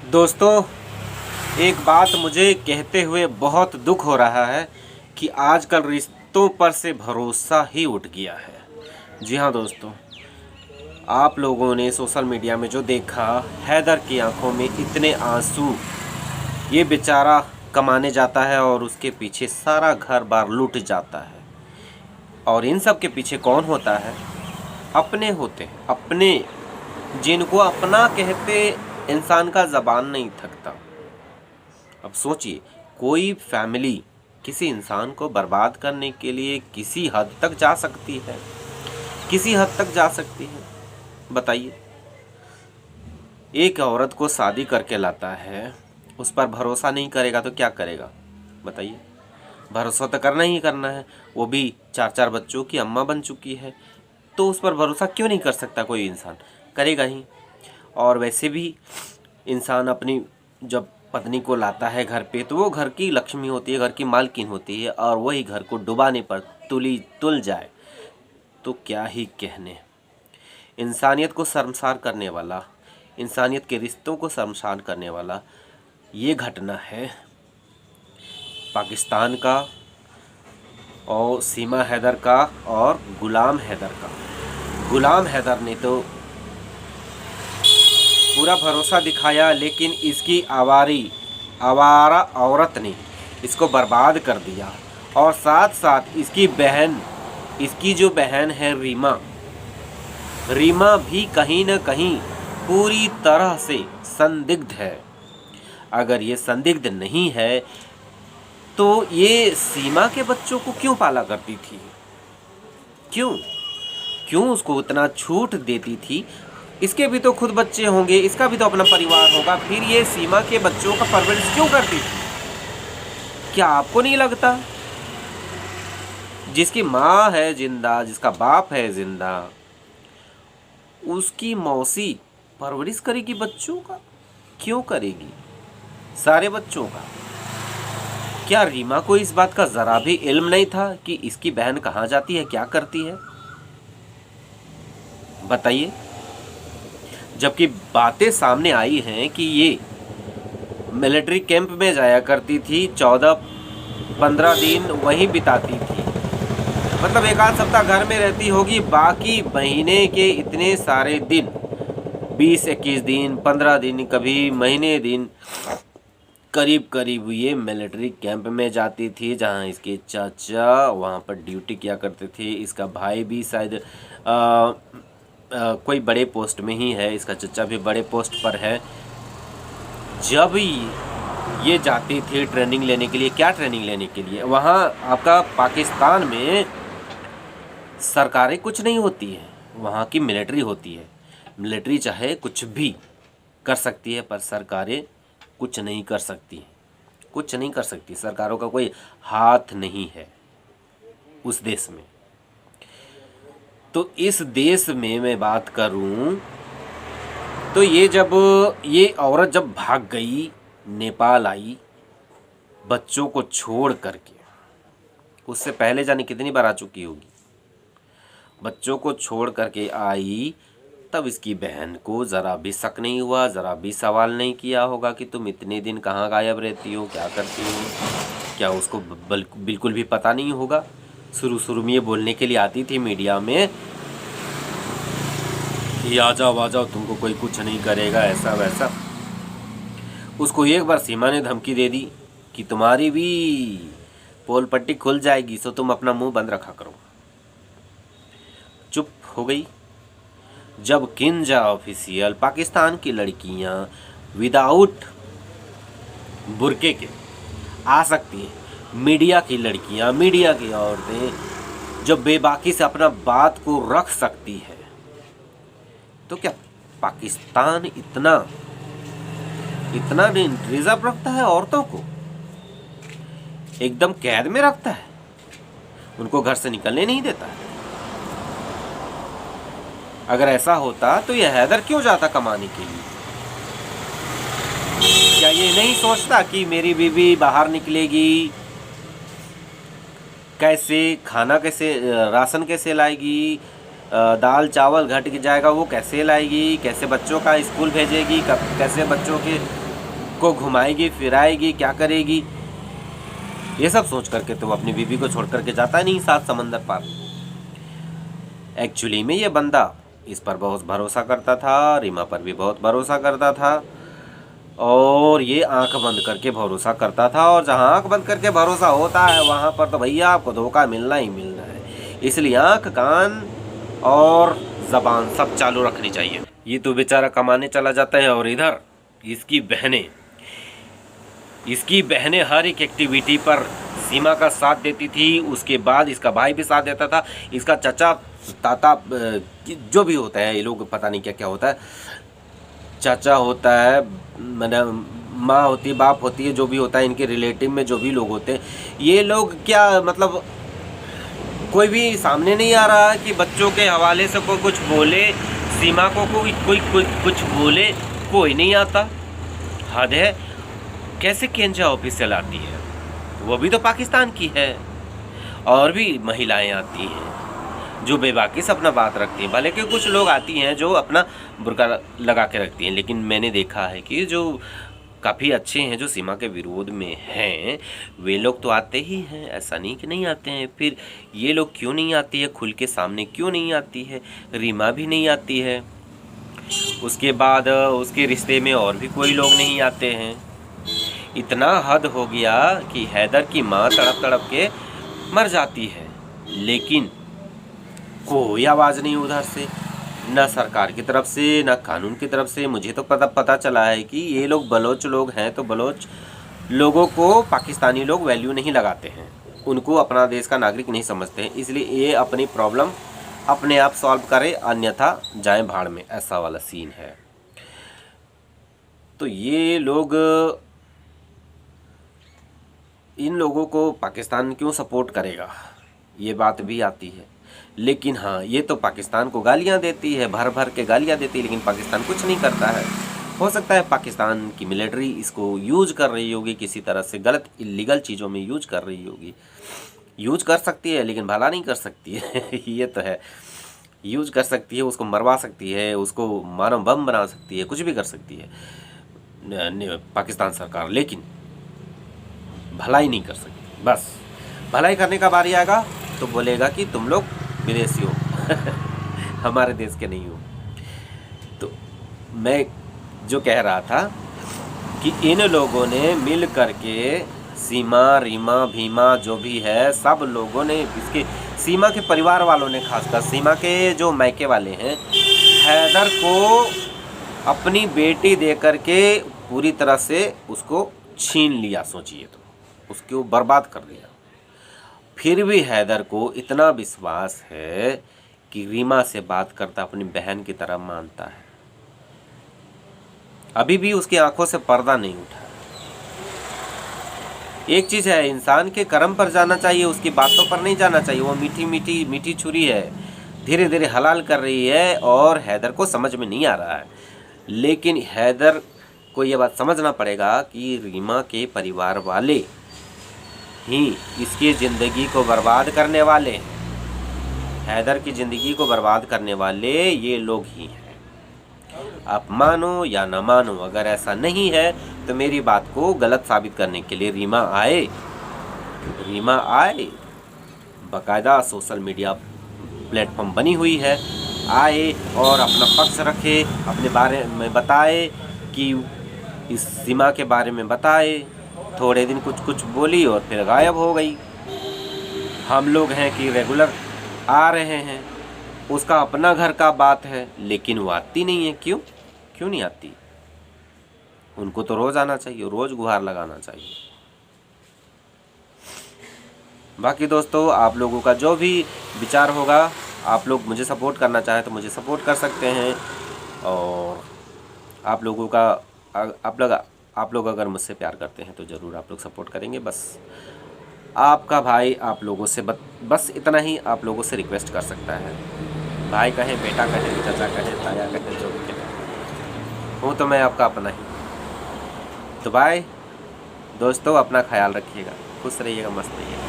दोस्तों, एक बात मुझे कहते हुए बहुत दुख हो रहा है कि आजकल रिश्तों पर से भरोसा ही उठ गया है। जी हाँ दोस्तों, आप लोगों ने सोशल मीडिया में जो देखा, हैदर की आंखों में इतने आंसू। ये बेचारा कमाने जाता है और उसके पीछे सारा घर बार लूट जाता है। और इन सब के पीछे कौन होता है? अपने होते हैं, अपने, जिनको अपना कहते इंसान का ज़बान नहीं थकता। अब सोचिए, कोई फैमिली किसी इंसान को बर्बाद करने के लिए किसी हद तक जा सकती है, किसी हद तक जा सकती है। बताइए, एक औरत को शादी करके लाता है, उस पर भरोसा नहीं करेगा तो क्या करेगा? बताइए, भरोसा तो करना ही करना है। वो भी 4-4 बच्चों की अम्मा बन चुकी है, तो उस पर भरोसा क्यों नहीं कर सकता? कोई इंसान करेगा ही। और वैसे भी इंसान अपनी जब पत्नी को लाता है घर पे, तो वो घर की लक्ष्मी होती है, घर की मालकिन होती है, और वही घर को डुबाने पर तुल जाए तो क्या ही कहने। इंसानियत को शर्मसार करने वाला, इंसानियत के रिश्तों को शर्मसार करने वाला ये घटना है पाकिस्तान का, और सीमा हैदर का और गुलाम हैदर का। गुलाम हैदर ने तो पूरा भरोसा दिखाया, लेकिन इसकी आवारा औरत ने इसको बर्बाद कर दिया। और साथ साथ इसकी बहन, इसकी जो बहन है रीमा भी कहीं न कहीं पूरी तरह से संदिग्ध है। अगर ये संदिग्ध नहीं है तो ये सीमा के बच्चों को क्यों पाला करती थी? क्यों उसको उतना छूट देती थी? इसके भी तो खुद बच्चे होंगे, इसका भी तो अपना परिवार होगा, फिर ये सीमा के बच्चों का परवरिश क्यों करती थी? क्या आपको नहीं लगता? जिसकी माँ है जिंदा, जिसका बाप है जिंदा, उसकी मौसी परवरिश करेगी बच्चों का? क्यों करेगी? सारे बच्चों का। क्या रीमा को इस बात का जरा भी इल्म नहीं था कि इसकी बहन कहाँ जाती है, क्या करती है? बताइए। जबकि बातें सामने आई हैं कि ये मिलिट्री कैंप में जाया करती थी, 14-15 दिन वहीं बिताती थी, मतलब 1 आध सप्ताह घर में रहती होगी, बाकी महीने के इतने सारे दिन, 20-21 दिन, 15 दिन, कभी महीने दिन, करीब करीब ये मिलिट्री कैंप में जाती थी, जहां इसके चाचा वहां पर ड्यूटी किया करते थे। इसका भाई भी शायद कोई बड़े पोस्ट में ही है, इसका चचा भी बड़े पोस्ट पर है। जब ये जाती थी ट्रेनिंग लेने के लिए, क्या ट्रेनिंग लेने के लिए? वहाँ आपका पाकिस्तान में सरकारें कुछ नहीं होती है, वहाँ की मिलिट्री होती है। मिलिट्री चाहे कुछ भी कर सकती है, पर सरकारें कुछ नहीं कर सकती, कुछ नहीं कर सकती। सरकारों का कोई हाथ नहीं है उस देश में। तो इस देश में मैं बात करूं तो ये औरत जब भाग गई, नेपाल आई बच्चों को छोड़ करके, उससे पहले जाने कितनी बार आ चुकी होगी, बच्चों को छोड़ करके आई, तब इसकी बहन को ज़रा भी शक नहीं हुआ, ज़रा भी सवाल नहीं किया होगा कि तुम इतने दिन कहाँ गायब रहती हो, क्या करती हो? क्या उसको बिल्कुल भी पता नहीं होगा? शुरू में ये बोलने के लिए आती थी मीडिया में कि आ जाओ तुमको कोई कुछ नहीं करेगा, ऐसा वैसा। उसको एक बार सीमा ने धमकी दे दी कि तुम्हारी भी पोल पट्टी खुल जाएगी, सो तुम अपना मुंह बंद रखा करो। चुप हो गई। जब किंजा ऑफिशियल पाकिस्तान की लड़कियां विदाउट बुरके के आ सकती हैं, मीडिया की लड़कियां, मीडिया की औरतें जब बेबाकी से अपना बात को रख सकती है, तो क्या पाकिस्तान इतना रिजर्व रखता है? औरतों को एकदम कैद में रखता है, उनको घर से निकलने नहीं देता है। अगर ऐसा होता तो यह हैदर क्यों जाता कमाने के लिए? क्या ये नहीं सोचता कि मेरी बीवी बाहर निकलेगी, कैसे खाना, कैसे राशन कैसे लाएगी, दाल चावल घट जाएगा वो कैसे लाएगी, कैसे बच्चों का स्कूल भेजेगी, कैसे बच्चों के को घुमाएगी फिराएगी, क्या करेगी, ये सब सोच करके तो वो अपनी बीवी को छोड़ करके जाता नहीं 7 समंदर पार। एक्चुअली में ये बंदा इस पर बहुत भरोसा करता था, रीमा पर भी बहुत भरोसा करता था, और ये आंख बंद करके भरोसा करता था। और जहां आंख बंद करके भरोसा होता है वहां पर तो भैया आपको धोखा मिलना ही मिलना है। इसलिए आंख, कान और जबान सब चालू रखनी चाहिए। ये तो बेचारा कमाने चला जाता है और इधर इसकी बहनें हर एक एक्टिविटी पर सीमा का साथ देती थी। उसके बाद इसका भाई भी साथ देता था, इसका चचा ताता जो भी होता है, ये लोग पता नहीं क्या क्या होता है, चाचा होता है, मतलब माँ होती है, बाप होती है, जो भी होता है इनके रिलेटिव में जो भी लोग होते हैं, ये लोग क्या मतलब कोई भी सामने नहीं आ रहा है कि बच्चों के हवाले से कोई कुछ बोले, सीमा को कोई कुछ बोले, कोई नहीं आता। हद है। कैसे केंजा ऑफिशियल आती है, वो भी तो पाकिस्तान की है, और भी महिलाएं आती हैं जो बेबाकी से अपना बात रखती हैं। भले कि कुछ लोग आती हैं जो अपना बुर्का लगा के रखती हैं, लेकिन मैंने देखा है कि जो काफ़ी अच्छे हैं, जो सीमा के विरोध में हैं, वे लोग तो आते ही हैं, ऐसा नहीं कि नहीं आते हैं। फिर ये लोग क्यों नहीं आती है, खुल के सामने क्यों नहीं आती है? रीमा भी नहीं आती है, उसके बाद उसके रिश्ते में और भी कोई लोग नहीं आते हैं। इतना हद हो गया कि हैदर की माँ तड़प तड़प के मर जाती है, लेकिन कोई आवाज़ नहीं उधर से, ना सरकार की तरफ से, ना कानून की तरफ से। मुझे तो पता चला है कि ये लोग बलोच लोग हैं, तो बलोच लोगों को पाकिस्तानी लोग वैल्यू नहीं लगाते हैं, उनको अपना देश का नागरिक नहीं समझते हैं। इसलिए ये अपनी प्रॉब्लम अपने आप सॉल्व करे, अन्यथा जाए भाड़ में, ऐसा वाला सीन है। तो ये लोग, इन लोगों को पाकिस्तान क्यों सपोर्ट करेगा, ये बात भी आती है। लेकिन हाँ, ये तो पाकिस्तान को गालियाँ देती है, भर भर के गालियाँ देती है, लेकिन पाकिस्तान कुछ नहीं करता है। हो सकता है पाकिस्तान की मिलिट्री इसको यूज कर रही होगी, किसी तरह से गलत इलीगल चीज़ों में यूज कर रही होगी। यूज कर सकती है लेकिन भला नहीं कर सकती है ये तो है। यूज कर सकती है, उसको मरवा सकती है, उसको मानव बम बना सकती है, कुछ भी कर सकती है पाकिस्तान सरकार, लेकिन भलाई नहीं कर सकती। बस भलाई करने का बारी आएगा तो बोलेगा कि तुम लोग विदेशी हो हमारे देश के नहीं हो। तो मैं जो कह रहा था कि इन लोगों ने मिल करके, सीमा, रीमा, भीमा जो भी है, सब लोगों ने, इसके सीमा के परिवार वालों ने, खासकर सीमा के जो मायके वाले हैं, हैदर को अपनी बेटी दे करके पूरी तरह से उसको छीन लिया। सोचिए तो, उसको बर्बाद कर दिया। फिर भी हैदर को इतना विश्वास है कि रीमा से बात करता अपनी बहन की तरह मानता है। अभी भी उसकी आंखों से पर्दा नहीं उठा। एक चीज है, इंसान के कर्म पर जाना चाहिए, उसकी बातों पर नहीं जाना चाहिए। वो मीठी छुरी है, धीरे धीरे हलाल कर रही है, और हैदर को समझ में नहीं आ रहा है। लेकिन हैदर को ये बात समझना पड़ेगा कि रीमा के परिवार वाले ही इसकी ज़िंदगी को बर्बाद करने वाले, हैदर की ज़िंदगी को बर्बाद करने वाले ये लोग ही हैं। आप मानो या ना मानो, अगर ऐसा नहीं है तो मेरी बात को गलत साबित करने के लिए रीमा आए, बाकायदा सोशल मीडिया प्लेटफॉर्म बनी हुई है, आए और अपना पक्ष रखे, अपने बारे में बताए, कि इस सीमा के बारे में बताए। थोड़े दिन कुछ बोली और फिर गायब हो गई। हम लोग हैं कि रेगुलर आ रहे हैं, उसका अपना घर का बात है, लेकिन वो आती नहीं है। क्यों नहीं आती? उनको तो रोज़ आना चाहिए, रोज़ गुहार लगाना चाहिए। बाकी दोस्तों, आप लोगों का जो भी विचार होगा, आप लोग मुझे सपोर्ट करना चाहें तो मुझे सपोर्ट कर सकते हैं, और आप लोग अगर मुझसे प्यार करते हैं तो ज़रूर आप लोग सपोर्ट करेंगे। बस आपका भाई आप लोगों से बस इतना ही आप लोगों से रिक्वेस्ट कर सकता है। भाई कहे, बेटा कहे, चाचा कहे, ताया कहे, जो भी कहे, हूँ तो मैं आपका अपना ही। तो बाय दोस्तों, अपना ख्याल रखिएगा, खुश रहिएगा, मस्त रहिएगा।